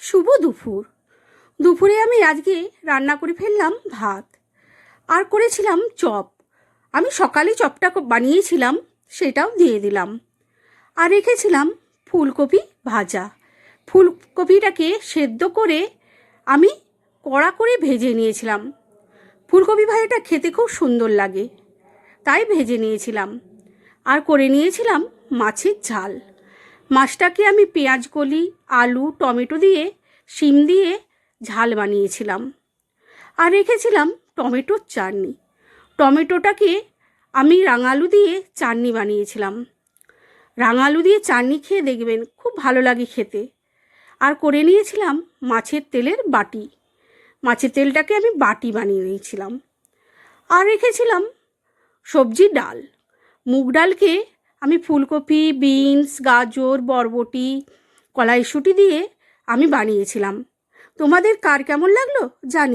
শুভ দুপুর। দুপুরে আমি আজকে রান্না করে ফেললাম ভাত, আর করেছিলাম চপ। আমি সকালে চপটা বানিয়েছিলাম, সেটাও দিয়ে দিলাম। আর রেখেছিলাম ফুলকপি ভাজা। ফুলকপিটাকে সেদ্ধ করে আমি কড়া করে ভেজে নিয়েছিলাম। ফুলকপি ভাজাটা খেতে খুব সুন্দর লাগে, তাই ভেজে নিয়েছিলাম। আর করে নিয়েছিলাম মাছের ঝাল। মাছটাকে আমি পেঁয়াজ কলি, আলু, টমেটো দিয়ে, শিম দিয়ে ঝাল বানিয়েছিলাম। আর রেখেছিলাম টমেটোর চাটনি। টমেটোটাকে আমি রাঙালু দিয়ে চাটনি বানিয়েছিলাম। রাঙালু দিয়ে চাটনি খেয়ে দেখবেন খুব ভালো লাগে খেতে। আর করে নিয়েছিলাম মাছের তেলের বাটি। মাছের তেলটাকে আমি বাটি বানিয়ে নিয়েছিলাম। আর রেখেছিলাম সবজি ডাল। মুগ ডালকে আমি ফুলকপি, বিনস, গাজর, বরবটি, কড়াইশুঁটি দিয়ে আমি বানিয়েছিলাম। তোমাদের কার কেমন লাগলো জানি।